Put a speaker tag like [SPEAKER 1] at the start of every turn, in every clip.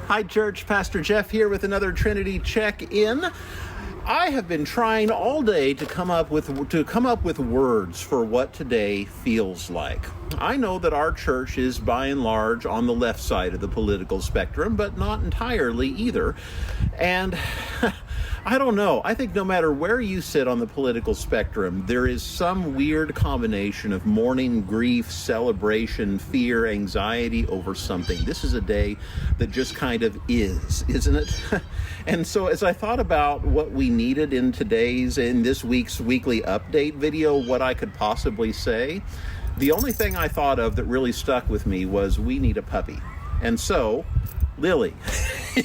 [SPEAKER 1] Hi, Church. Pastor Jeff here with another Trinity check-in. I have been trying all day to come up with words for what today feels like. I know that our church is by and large on the left side of the political spectrum, but not entirely either. And I don't know. I think no matter where you sit on the political spectrum, there is some weird combination of mourning, grief, celebration, fear, anxiety over something. This is a day that just kind of is, isn't it? And so as I thought about what we needed in this week's weekly update video, what I could possibly say, the only thing I thought of that really stuck with me was we need a puppy. And so Lily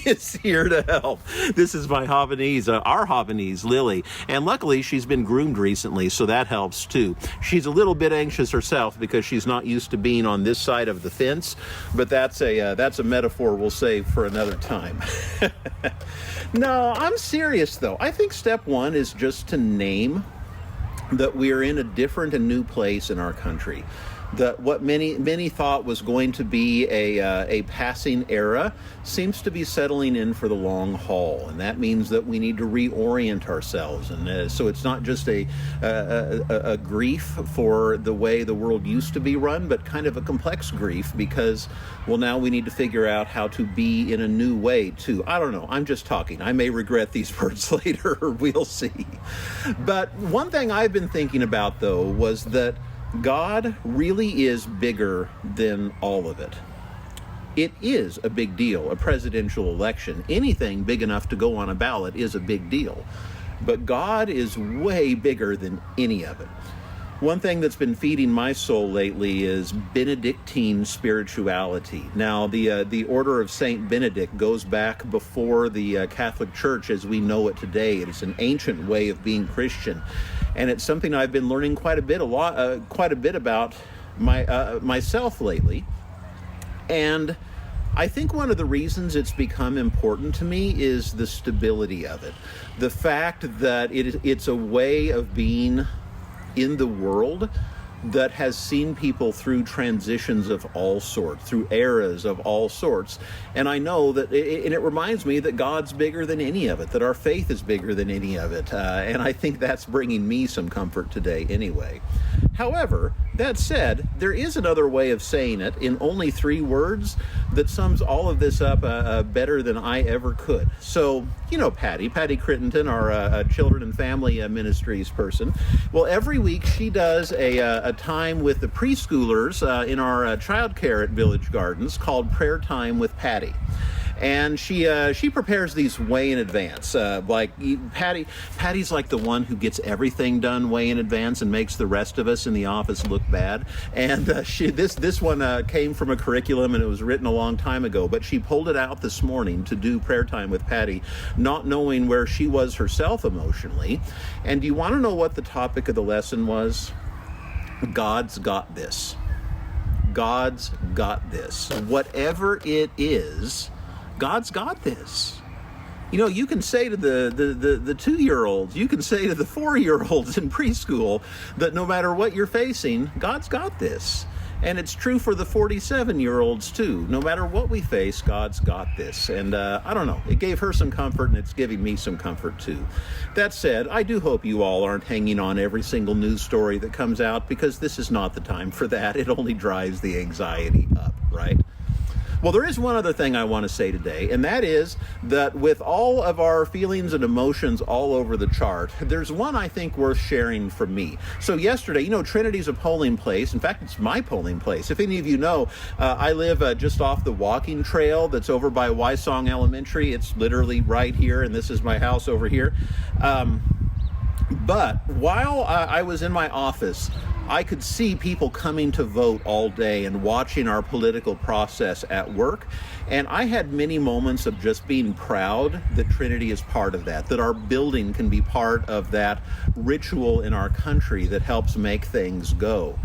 [SPEAKER 1] is here to help. This is my Havanese, our Havanese, Lily. And luckily, she's been groomed recently, so that helps too. She's a little bit anxious herself because she's not used to being on this side of the fence, but that's a metaphor we'll save for another time. No, I'm serious though. I think step one is just to name that we are in a different and new place in our country. That what many thought was going to be a passing era seems to be settling in for the long haul, and that means that we need to reorient ourselves. And so it's not just a grief for the way the world used to be run, but kind of a complex grief because, well, now we need to figure out how to be in a new way too. I don't know. I'm just talking. I may regret these words later. We'll see. But one thing I've been thinking about though was that God really is bigger than all of it. It is a big deal, a presidential election. Anything big enough to go on a ballot is a big deal. But God is way bigger than any of it. One thing that's been feeding my soul lately is Benedictine Spirituality. Now, the order of Saint Benedict goes back before the Catholic Church as we know it today. It is an ancient way of being Christian. And it's something I've been learning quite a bit about myself lately. And I think one of the reasons it's become important to me is the stability of it. The fact that it's a way of being in the world that has seen people through transitions of all sorts, through eras of all sorts. And I know that, and it reminds me that God's bigger than any of it, that our faith is bigger than any of it. And I think that's bringing me some comfort today anyway. However, that said, there is another way of saying it in only 3 words that sums all of this up better than I ever could. So, you know Patty Crittenden, our children and family ministries person. Well, every week she does a time with the preschoolers in our child care at Village Gardens called Prayer Time with Patty. And she prepares these way in advance. Patty's like the one who gets everything done way in advance and makes the rest of us in the office look bad. And this one came from a curriculum and it was written a long time ago. But she pulled it out this morning to do Prayer Time with Patty, not knowing where she was herself emotionally. And do you want to know what the topic of the lesson was? God's got this. God's got this. Whatever it is, God's got this. You know, you can say to the 2-year-olds, you can say to the 4-year-olds in preschool that no matter what you're facing, God's got this. And it's true for the 47-year-olds too. No matter what we face, God's got this. And I don't know, it gave her some comfort and it's giving me some comfort too. That said, I do hope you all aren't hanging on every single news story that comes out because this is not the time for that. It only drives the anxiety up, right? Well, there is one other thing I want to say today, and that is that with all of our feelings and emotions all over the chart, there's one I think worth sharing from me. So yesterday, you know, Trinity's a polling place. In fact, it's my polling place. If any of you know, I live just off the walking trail that's over by Wysong Elementary. It's literally right here, and this is my house over here. But while I was in my office, I could see people coming to vote all day and watching our political process at work. And I had many moments of just being proud that Trinity is part of that our building can be part of that ritual in our country that helps make things go.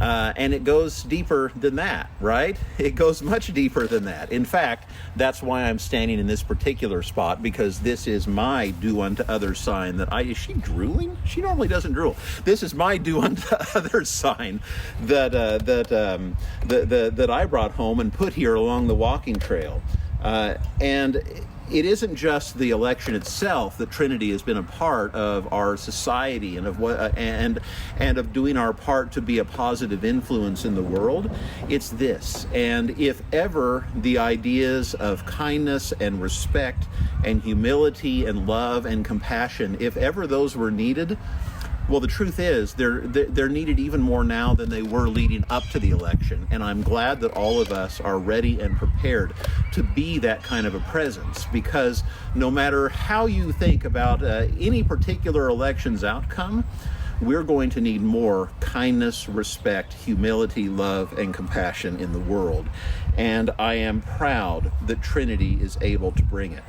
[SPEAKER 1] And it goes deeper than that, right? It goes much deeper than that. In fact, that's why I'm standing in this particular spot, because this is my do unto others sign that is she drooling? She normally doesn't drool. This is my do unto others sign that I brought home and put here along the walking trail. And it isn't just the election itself that Trinity has been a part of our society and of of doing our part to be a positive influence in the world. It's this. And if ever the ideas of kindness and respect and humility and love and compassion, if ever those were needed, well, the truth is, they're needed even more now than they were leading up to the election. And I'm glad that all of us are ready and prepared to be that kind of a presence, because no matter how you think about any particular election's outcome, we're going to need more kindness, respect, humility, love, and compassion in the world. And I am proud that Trinity is able to bring it.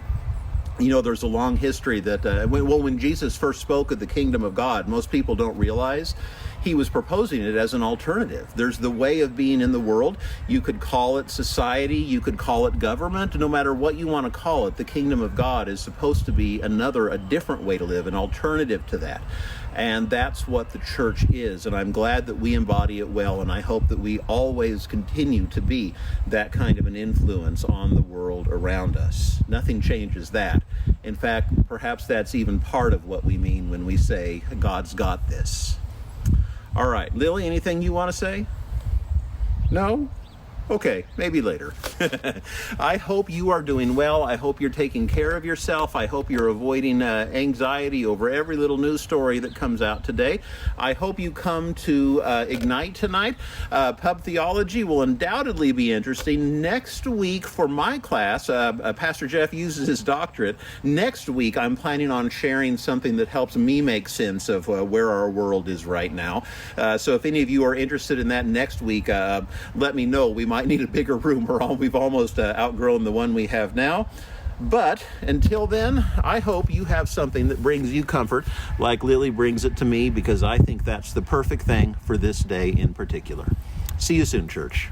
[SPEAKER 1] You know, there's a long history that, when Jesus first spoke of the kingdom of God, most people don't realize he was proposing it as an alternative. There's the way of being in the world. You could call it society, you could call it government, no matter what you want to call it, the kingdom of God is supposed to be a different way to live, an alternative to that. And that's what the church is, and I'm glad that we embody it well, and I hope that we always continue to be that kind of an influence on the world around us. Nothing changes that. In fact, perhaps that's even part of what we mean when we say, God's got this. All right, Lily, anything you want to say? No? Okay, maybe later. I hope you are doing well. I hope you're taking care of yourself. I hope you're avoiding anxiety over every little news story that comes out today. I hope you come to Ignite tonight. Pub Theology will undoubtedly be interesting. Next week for my class, Pastor Jeff uses his doctorate. Next week, I'm planning on sharing something that helps me make sense of where our world is right now. So if any of you are interested in that next week, let me know. We might need a bigger room. We've almost outgrown the one we have now. But until then, I hope you have something that brings you comfort like Lily brings it to me, because I think that's the perfect thing for this day in particular. See you soon, church.